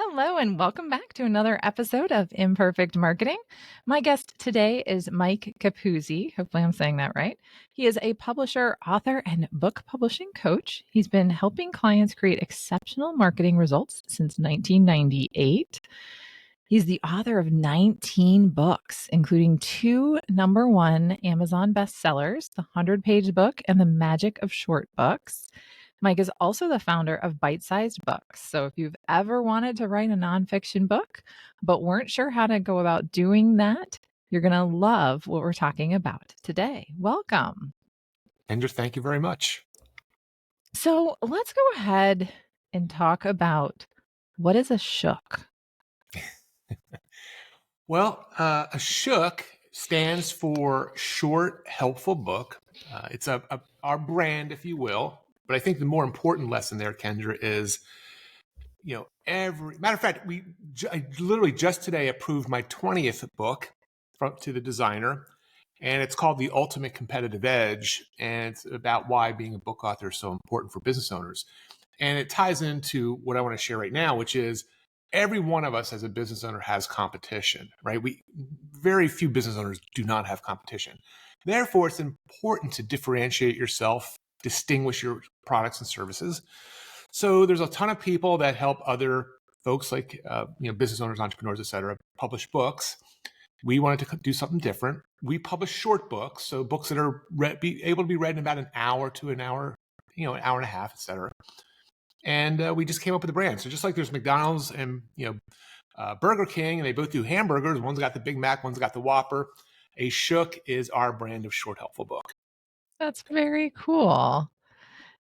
Hello, and welcome back to another episode of Imperfect Marketing. My guest today is Mike Capuzzi. Hopefully, I'm saying that right. He is a publisher, author, and book publishing coach. He's been helping clients create exceptional marketing results since 1998. He's the author of 19 books, including two #1 Amazon bestsellers, The 100-Page Book and The Magic of Short Books. Mike is also the founder of Bite-Sized Books. So if you've ever wanted to write a nonfiction book, but weren't sure how to go about doing that, you're going to love what we're talking about today. Welcome. Kendra, thank you very much. So let's go ahead and talk about what is a shook. Well, a shook stands for short, helpful book. It's our brand, if you will. But I think the more important lesson there, Kendra, is, every matter of fact, I literally just today approved my 20th book to the designer, and it's called The Ultimate Competitive Edge, and it's about why being a book author is so important for business owners. And it ties into what I want to share right now, which is every one of us as a business owner has competition, right? Very few business owners do not have competition. Therefore, it's important to differentiate yourself, distinguish your products and services. So there's a ton of people that help other folks like business owners, entrepreneurs, et cetera, publish books. We wanted to do something different. We publish short books, so books that are be able to be read in about an hour to an hour, an hour and a half, et cetera. And we just came up with a brand. So just like there's McDonald's and Burger King, and they both do hamburgers. One's got the Big Mac, one's got the Whopper. A shook is our brand of short, helpful book. That's very cool.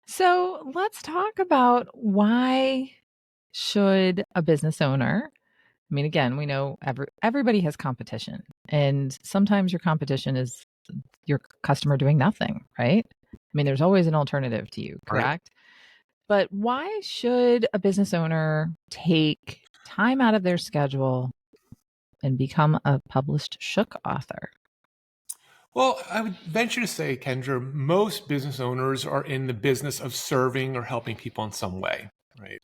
So let's talk about why should a business owner, I mean, again, we know everybody has competition, and sometimes your competition is your customer doing nothing, right? I mean, there's always an alternative to you, correct? Right. But why should a business owner take time out of their schedule and become a published shook author? Well, I would venture to say, Kendra, most business owners are in the business of serving or helping people in some way, right?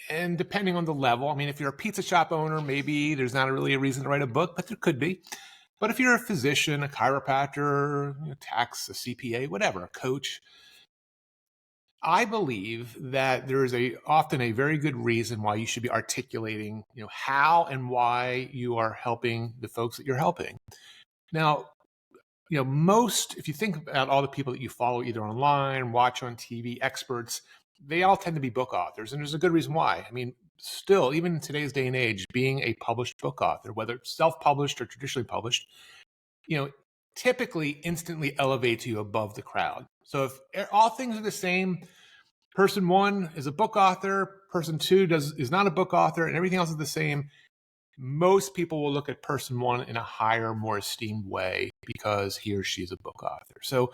And depending on the level, I mean, if you're a pizza shop owner, maybe there's not really a reason to write a book, but there could be. But if you're a physician, a chiropractor, tax, a CPA, whatever, a coach, I believe that there is often a very good reason why you should be articulating, how and why you are helping the folks that you're helping. Now, if you think about all the people that you follow either online, watch on TV, experts, they all tend to be book authors. And there's a good reason why. I mean, still, even in today's day and age, being a published book author, whether it's self-published or traditionally published, typically instantly elevates you above the crowd. So if all things are the same, person one is a book author, person two is not a book author, and everything else is the same, most people will look at person one in a higher, more esteemed way because he or she is a book author. So,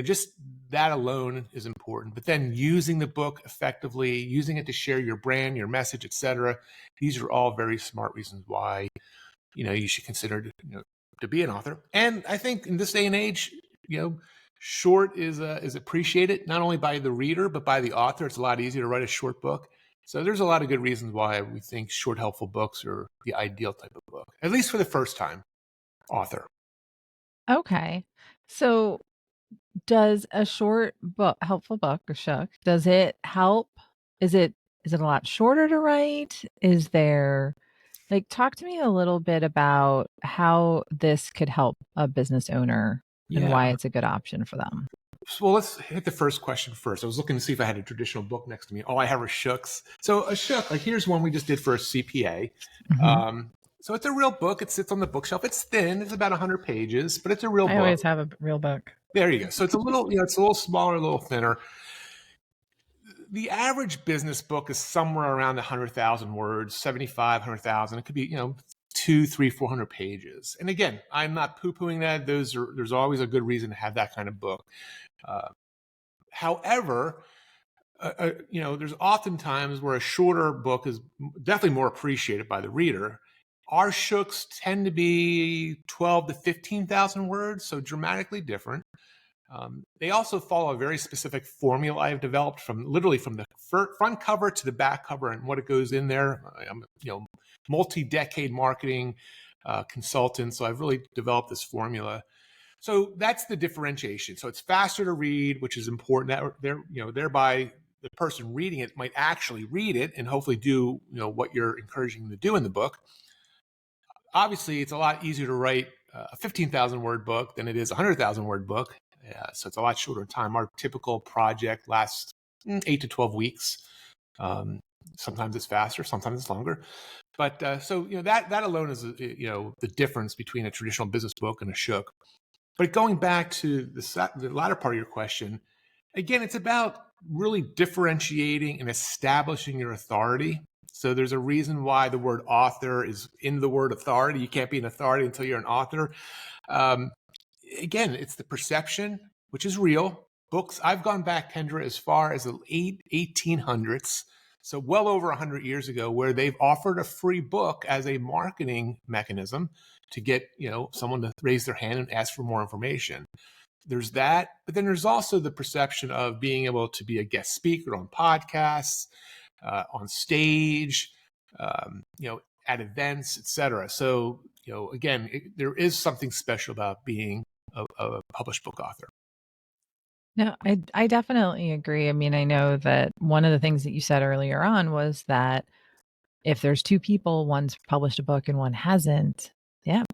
just that alone is important. But then using the book effectively, using it to share your brand, your message, etc. These are all very smart reasons why, you should consider, to be an author. And I think in this day and age, short is appreciated not only by the reader but by the author. It's a lot easier to write a short book. So there's a lot of good reasons why we think short, helpful books are the ideal type of book, at least for the first time author. Okay. So does a short book, helpful book, or shook, does it help? Is it a lot shorter to write? Is there, talk to me a little bit about how this could help a business owner and why it's a good option for them. Well, let's hit the first question first. I was looking to see if I had a traditional book next to me. All I have are shooks. So a shook, here's one we just did for a CPA. Mm-hmm. So it's a real book. It sits on the bookshelf. It's thin. It's about 100 pages, but it's a real book. I always have a real book. There you go. So it's a little, it's a little smaller, a little thinner. The average business book is somewhere around 100,000 words, 75, 100,000. It could be, 200, 300, 400 pages. And again, I'm not poo-pooing that. There's always a good reason to have that kind of book. However, there's often times where a shorter book is definitely more appreciated by the reader. Our shooks tend to be 12 to 15,000 words, so dramatically different. They also follow a very specific formula I've developed from the front cover to the back cover and what it goes in there. I'm multi-decade marketing consultant, so I've really developed this formula. So that's the differentiation. So it's faster to read, which is important. That thereby the person reading it might actually read it and hopefully do what you're encouraging them to do in the book. Obviously, it's a lot easier to write a 15,000 word book than it is a 100,000 word book. So it's a lot shorter in time. Our typical project lasts 8 to 12 weeks. Sometimes it's faster, sometimes it's longer. But that alone is the difference between a traditional business book and a shook. But going back to the latter part of your question, again, it's about really differentiating and establishing your authority. So there's a reason why the word author is in the word authority. You can't be an authority until you're an author. Again, it's the perception, which is real. Books, I've gone back, Kendra, as far as the 1800s, so well over 100 years ago, where they've offered a free book as a marketing mechanism to get someone to raise their hand and ask for more information. There's that, but then there's also the perception of being able to be a guest speaker on podcasts, on stage, at events, etc. So again, there is something special about being a published book author. No, I definitely agree. I mean, I know that one of the things that you said earlier on was that if there's two people, one's published a book and one hasn't,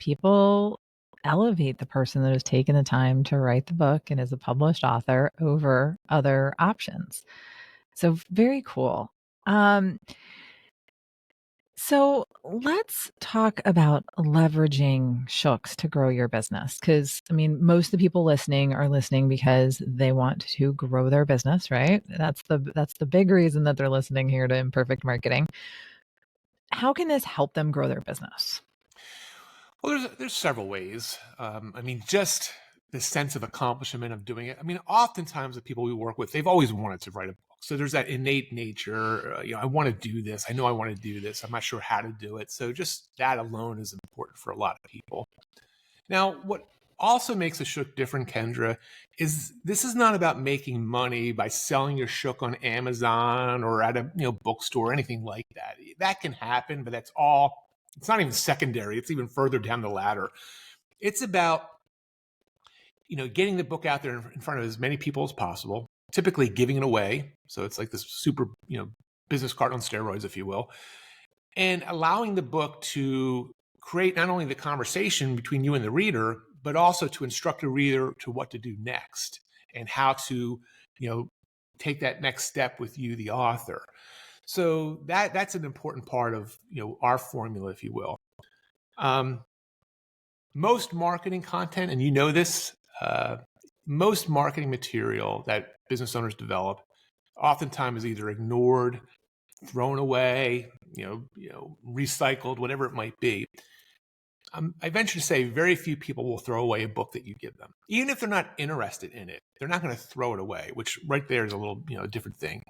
people elevate the person that has taken the time to write the book and is a published author over other options. So very cool. So let's talk about leveraging shooks to grow your business. Because, I mean, most of the people listening are listening because they want to grow their business, right? That's the big reason that they're listening here to Imperfect Marketing. How can this help them grow their business? Well, there's several ways. Just the sense of accomplishment of doing it. I mean, oftentimes the people we work with, they've always wanted to write a book. So there's that innate nature, I want to do this. I know I want to do this. I'm not sure how to do it. So just that alone is important for a lot of people. Now, what also makes a shook different, Kendra, is this is not about making money by selling your shook on Amazon or at a bookstore or anything like that. That can happen, but it's not even secondary. It's even further down the ladder. It's about getting the book out there in front of as many people as possible, typically giving it away. So it's like this super, business card on steroids, if you will, and allowing the book to create not only the conversation between you and the reader, but also to instruct the reader to what to do next and how to, take that next step with you, the author. So that's an important part of, our formula, if you will. Most marketing content, and this, most marketing material that business owners develop oftentimes is either ignored, thrown away, recycled, whatever it might be. I venture to say very few people will throw away a book that you give them. Even if they're not interested in it, they're not going to throw it away, which right there is a little, different thing.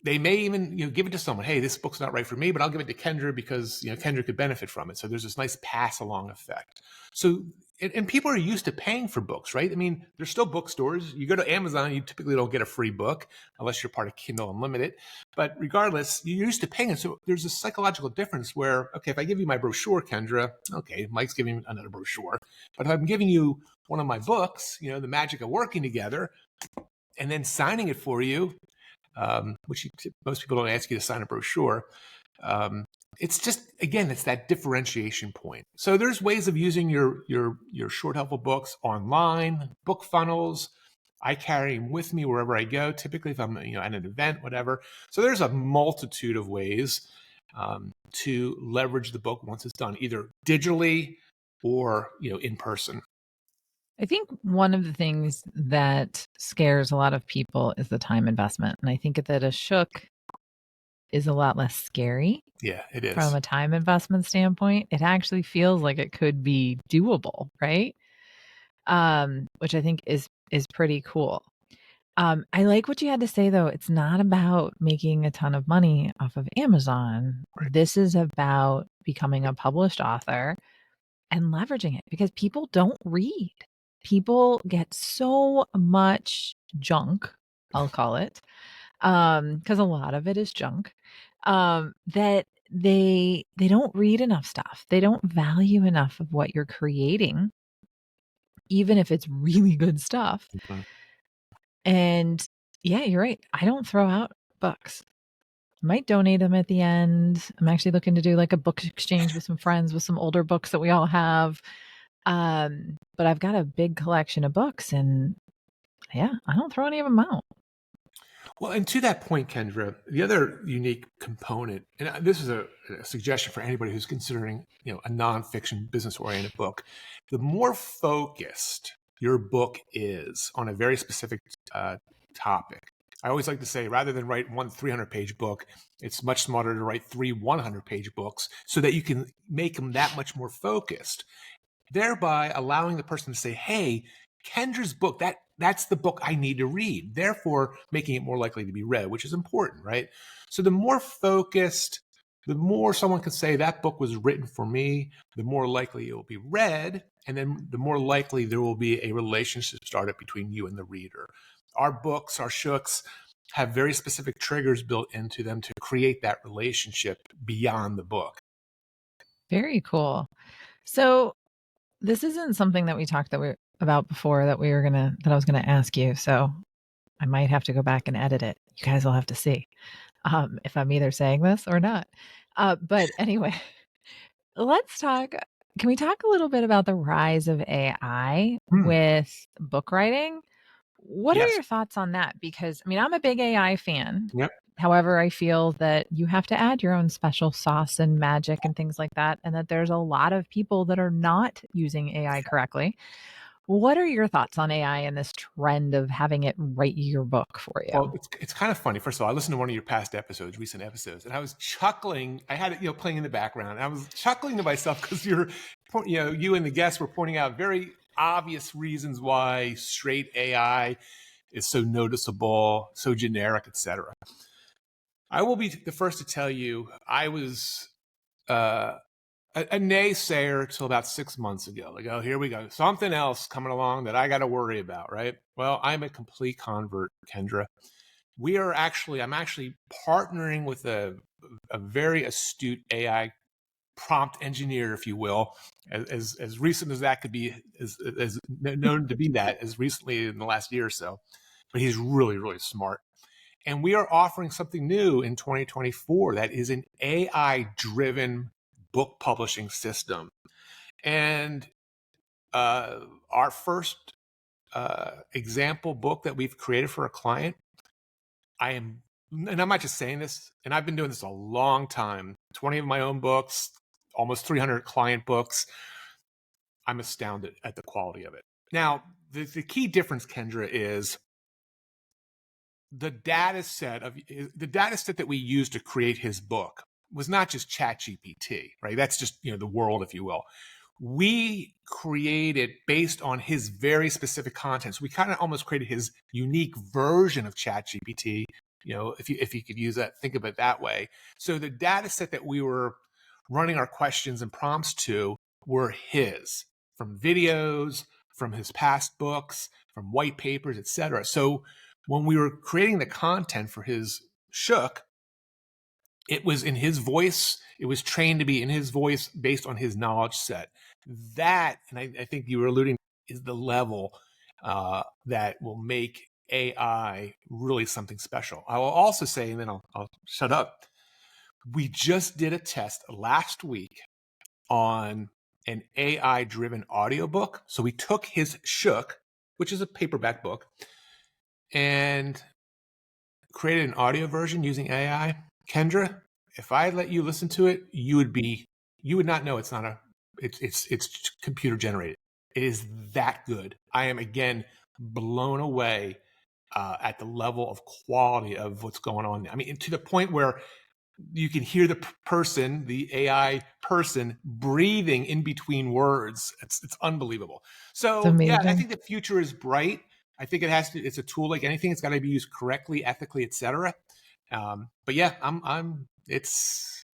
They may even give it to someone. Hey, this book's not right for me, but I'll give it to Kendra because Kendra could benefit from it. So there's this nice pass along effect. So and people are used to paying for books, right? I mean, there's still bookstores. You go to Amazon, you typically don't get a free book unless you're part of Kindle Unlimited. But regardless, you're used to paying it. So there's a psychological difference where, okay, if I give you my brochure, Kendra, okay, Mike's giving me another brochure. But if I'm giving you one of my books, the magic of working together, and then signing it for you, which most people don't ask you to sign a brochure. It's just, again, it's that differentiation point. So there's ways of using your short, helpful books online, book funnels. I carry them with me wherever I go, typically if I'm at an event, whatever. So there's a multitude of ways to leverage the book once it's done, either digitally or in person. I think one of the things that scares a lot of people is the time investment. And I think that a shook is a lot less scary. Yeah, it is. From a time investment standpoint, it actually feels like it could be doable, right? Which I think is pretty cool. I like what you had to say, though. It's not about making a ton of money off of Amazon. Right. This is about becoming a published author and leveraging it because people don't read. People get so much junk, I'll call it, because a lot of it is junk, that they don't read enough stuff. They don't value enough of what you're creating, even if it's really good stuff. Mhm. And yeah, you're right. I don't throw out books. Might donate them at the end. I'm actually looking to do like a book exchange with some friends with some older books that we all have. But I've got a big collection of books and yeah, I don't throw any of them out. Well, and to that point, Kendra, the other unique component, and this is a suggestion for anybody who's considering, a nonfiction, business-oriented book, the more focused your book is on a very specific topic. I always like to say, rather than write one 300-page book, it's much smarter to write three 100-page books so that you can make them that much more focused, thereby allowing the person to say, hey, Kendra's book, that's the book I need to read, therefore making it more likely to be read, which is important, right? So the more focused, the more someone can say that book was written for me, the more likely it will be read, and then the more likely there will be a relationship started between you and the reader. Our books, our shooks, have very specific triggers built into them to create that relationship beyond the book. Very cool. So this isn't something that we talked about before that I was gonna ask you. So I might have to go back and edit it. You guys will have to see if I'm either saying this or not. But anyway, let's talk. Can we talk a little bit about the rise of AI Hmm. with book writing? What are Yes. your thoughts on that? Because I mean, I'm a big AI fan. Yep. However, I feel that you have to add your own special sauce and magic and things like that, and that there's a lot of people that are not using AI correctly. What are your thoughts on AI and this trend of having it write your book for you? Well, it's kind of funny. First of all, I listened to one of your past episodes, recent episodes, and I was chuckling. I had it, playing in the background. And I was chuckling to myself because you and the guests were pointing out very obvious reasons why straight AI is so noticeable, so generic, etc. I will be the first to tell you, I was uh, a naysayer till about 6 months ago. Like, oh, here we go, something else coming along that I got to worry about, right? Well, I'm a complete convert, Kendra. I'm actually partnering with a very astute AI prompt engineer, if you will, as recent as that could be, as known to be that as recently in the last year or so. But he's really, really smart. And we are offering something new in 2024 that is an AI driven book publishing system. And our first example book that we've created for a client, and I'm not just saying this, and I've been doing this a long time, 20 of my own books, almost 300 client books. I'm astounded at the quality of it. Now, the key difference, Kendra, is the data set that we used to create his book was not just ChatGPT, right? That's just, the world, if you will. We created based on his very specific content. So we kind of almost created his unique version of ChatGPT, if you could use that, think of it that way. So the data set that we were running our questions and prompts to were his, from videos, from his past books, from white papers, etc. So when we were creating the content for his shook, it was in his voice. It was trained to be in his voice based on his knowledge set. That, and I think you were alluding, is the level that will make AI really something special. I will also say, and then I'll shut up. We just did a test last week on an AI driven audiobook. So we took his shook, which is a paperback book, and created an audio version using AI. Kendra, if I let you listen to it, you would not know it's computer generated. It is that good. I am again blown away at the level of quality of what's going on. I mean, to the point where you can hear the AI person, breathing in between words. It's unbelievable. It's So yeah, I amazing. think the future is bright. I think it's a tool like anything. It's got to be used correctly, ethically, etc. But yeah, it's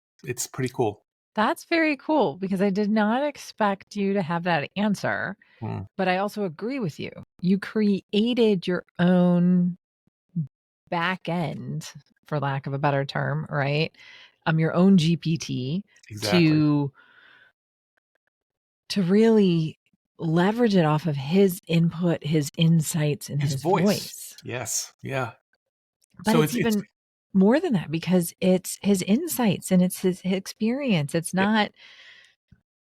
pretty cool. That's very cool because I did not expect you to have that answer, Mm. but I also agree with you. You created your own back end, for lack of a better term, right? Your own GPT Exactly. to really leverage it off of his input, his insights, and His his voice. voice. Yes. Yeah. But So it's it's even more than that because it's his insights and it's his experience. It's yep. not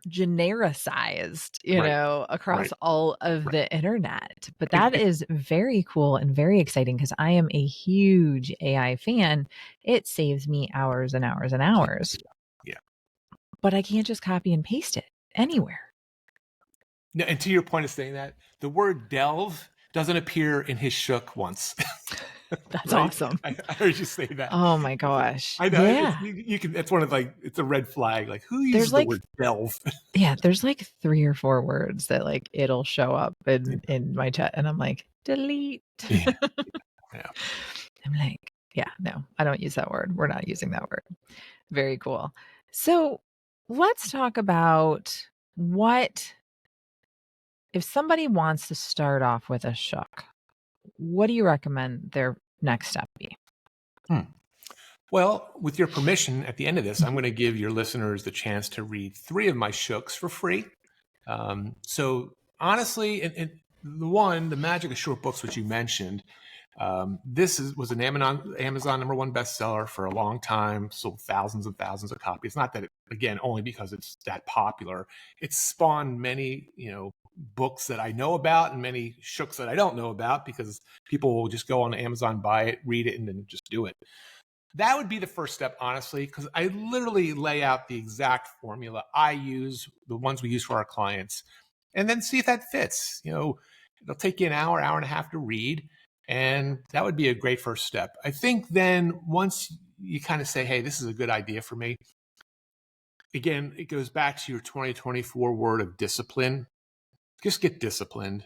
genericized, Right. across Right. all of Right. the internet. But that is very cool and very exciting because I am a huge AI fan. It saves me hours and hours and hours, Yeah. but I can't just copy and paste it anywhere. No, and to your point of saying that, the word delve doesn't appear in his shook once. That's Right? awesome. I heard you say that. Oh my gosh. I know Yeah. you can. That's one of it's a red flag. Like who There's uses the like word delve? there's like 3 or 4 words that like it'll show up in my chat and I'm like, delete. Yeah. Yeah. I'm like, yeah, no, I don't use that word. We're not using that word. Very cool. So let's talk about what if somebody wants to start off with a shook, what do you recommend their next step be? Hmm. Well, with your permission, at the end of this, I'm Mhm. going to give your listeners the chance to read 3 of my shooks for free. So honestly, and the Magic of Short Books, which you mentioned, was an Amazon #1 bestseller for a long time, sold thousands and thousands of copies. Not that again, only because it's that popular. It's spawned many, books that I know about and many shooks that I don't know about because people will just go on Amazon, buy it, read it, and then just do it. That would be the first step, honestly, because I literally lay out the exact formula I use, the ones we use for our clients, and then see if that fits. It'll take you an hour and a half to read, and that would be a great first step. I think then once you kind of say, hey, this is a good idea for me, again, it goes back to your 2024 word of discipline. Just get disciplined.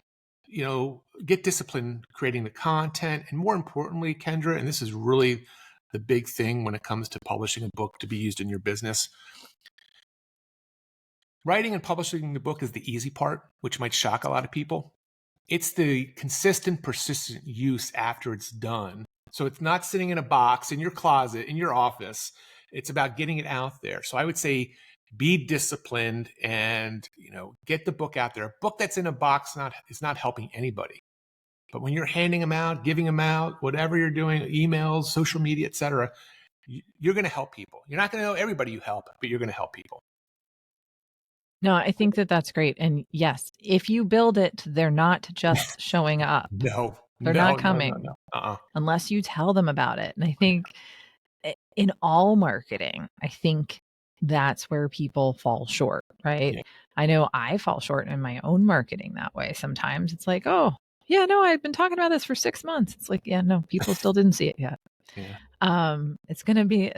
Get disciplined creating the content. And more importantly, Kendra, and this is really the big thing when it comes to publishing a book to be used in your business. Writing and publishing the book is the easy part, which might shock a lot of people. It's the consistent, persistent use after it's done. So it's not sitting in a box in your closet, in your office. It's about getting it out there. So I would say be disciplined and, get the book out there. A book that's in a box is not helping anybody. But when you're handing them out, giving them out, whatever you're doing, emails, social media, etc., you're going to help people. You're not going to know everybody you help, but you're going to help people. No, I think that that's great. And yes, if you build it, they're not just showing up. No, They're no, not no, no, coming no. unless you tell them about it. And I think in all marketing, I think that's where people fall short, right? Yeah. I know I fall short in my own marketing that way. Sometimes it's like, oh, yeah, no, I've been talking about this for 6 months. It's like, yeah, no, people still didn't see it yet. Yeah. It's going to be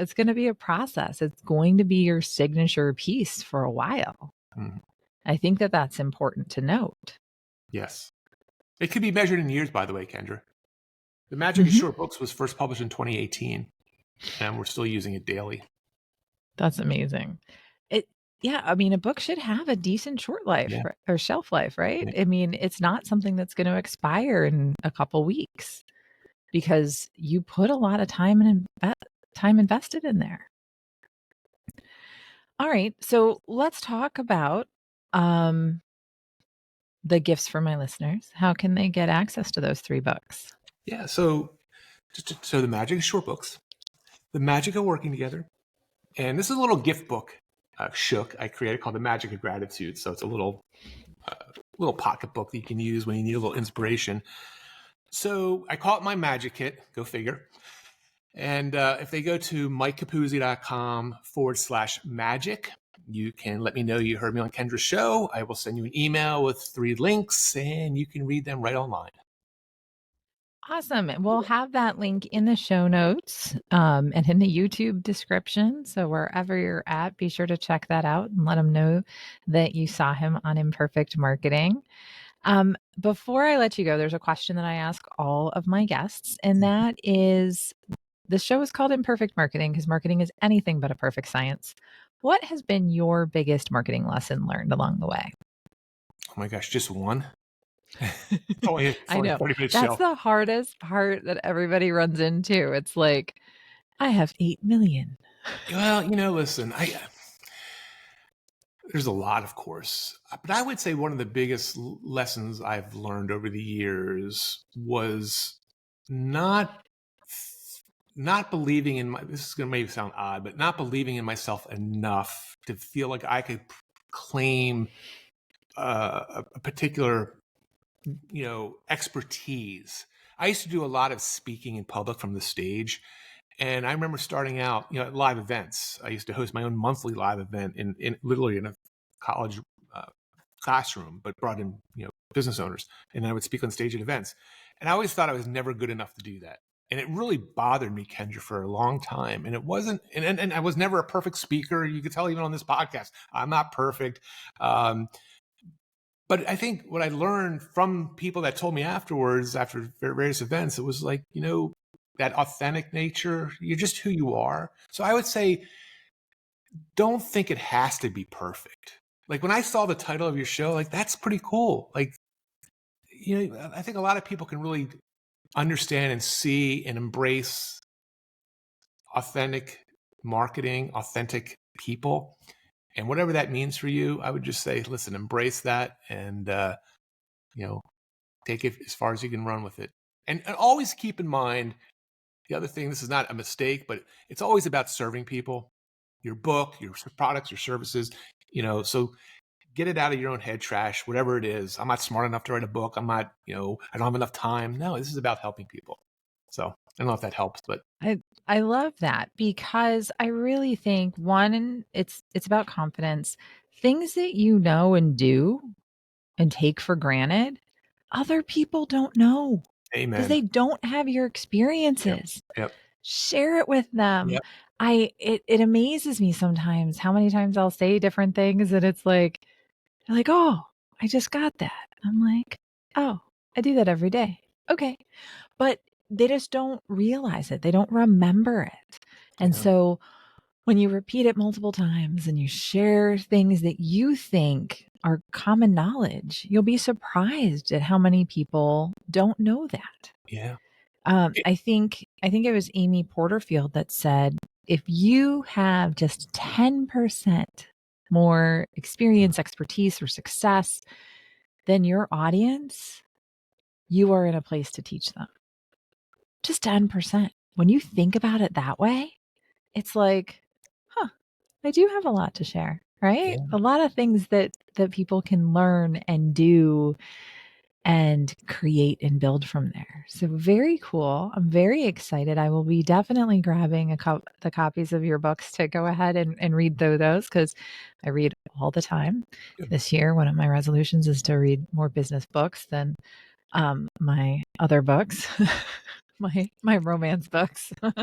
a process. It's going to be your signature piece for a while. Mm-hmm. I think that that's important to note. Yes. It could be measured in years, by the way, Kendra. The Magic of Mm-hmm. Short Books was first published in 2018, and we're still using it daily. That's amazing. Yeah, I mean, a book should have a decent short life Yeah. or shelf life, right? Yeah. I mean, it's not something that's going to expire in a couple weeks because you put a lot of time and time invested in there. All right, so let's talk about the gifts for my listeners. How can they get access to those 3 books? Yeah. So the Magic of Short Books, the Magic of Working Together, and this is a little gift book, shook I created called the Magic of Gratitude. So it's a little pocket book that you can use when you need a little inspiration. So I call it my Magic Kit. Go figure. And if they go to mikecapuzzi.com/magic, you can let me know you heard me on Kendra's show. I will send you an email with 3 links, and you can read them right online. Awesome. We'll have that link in the show notes and in the YouTube description. So wherever you're at, be sure to check that out and let them know that you saw him on Imperfect Marketing. Before I let you go, there's a question that I ask all of my guests, and that is the show is called Imperfect Marketing because marketing is anything but a perfect science. What has been your biggest marketing lesson learned along the way? Oh my gosh, just one? It's only a I know. 30-minute That's show. the hardest part that everybody runs into. It's like, I have 8 million. Well, listen, there's a lot, of course, but I would say one of the biggest lessons I've learned over the years was not not believing in this is going to maybe sound odd, but not believing in myself enough to feel like I could claim a particular expertise. I used to do a lot of speaking in public from the stage. And I remember starting out, at live events. I used to host my own monthly live event in literally in a college uh, classroom, but brought in, business owners. And I would speak on stage at events. And I always thought I was never good enough to do that. And it really bothered me, Kendra, for a long time. And it wasn't, and I was never a perfect speaker. You could tell even on this podcast, I'm not perfect. But I think what I learned from people that told me afterwards, after various events, it was like, that authentic nature, you're just who you are. So I would say, don't think it has to be perfect. Like when I saw the title of your show, like that's pretty cool. Like, I think a lot of people can really understand and see and embrace authentic marketing, authentic people. And whatever that means for you, I would just say, listen, embrace that and, take it as far as you can run with it. And always keep in mind the other thing, this is not a mistake, but it's always about serving people, your book, your products, your services, so get it out of your own head trash, whatever it is. I'm not smart enough to write a book. I'm not, I don't have enough time. No, this is about helping people. So I don't know if that helps, but I love that because I really think one, it's about confidence. Things that you know and do and take for granted, other people don't know because amen. they don't have your Yep. experiences. Yep. Share it with them. Yep. It amazes me sometimes how many times I'll say different things and it's like, they're like, "Oh, I just got that." I'm like, "Oh, I do that every day." Okay. But they just don't realize it. They don't remember it. And Yeah. so when you repeat it multiple times and you share things that you think are common knowledge, you'll be surprised at how many people don't know that. Yeah. I think it was Amy Porterfield that said, if you have just 10% more experience, expertise, or success than your audience, you are in a place to teach them. Just 10%. When you think about it that way, it's like, huh, I do have a lot to share, right? Yeah. A lot of things that people can learn and do and create and build from there. So very cool. I'm very excited. I will be definitely grabbing the copies of your books to go ahead and read through those because I read all the time. Good. This year, one of my resolutions is to read more business books than my other books, my romance books. Well,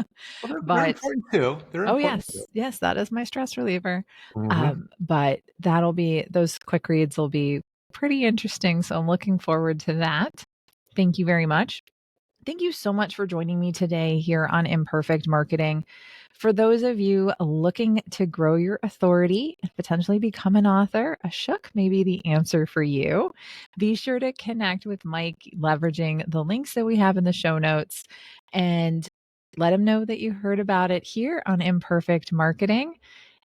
they're But important too. They're oh important too. yes, yes, that is my stress reliever. Mm-hmm. But that'll be those quick reads will be pretty interesting. So I'm looking forward to that. Thank you very much. Thank you so much for joining me today here on Imperfect Marketing. For those of you looking to grow your authority and potentially become an author, a shook may be the answer for you. Be sure to connect with Mike leveraging the links that we have in the show notes and let him know that you heard about it here on Imperfect Marketing.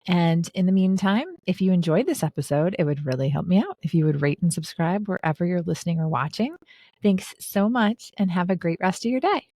And in the meantime, if you enjoyed this episode, it would really help me out if you would rate and subscribe wherever you're listening or watching. Thanks so much and have a great rest of your day.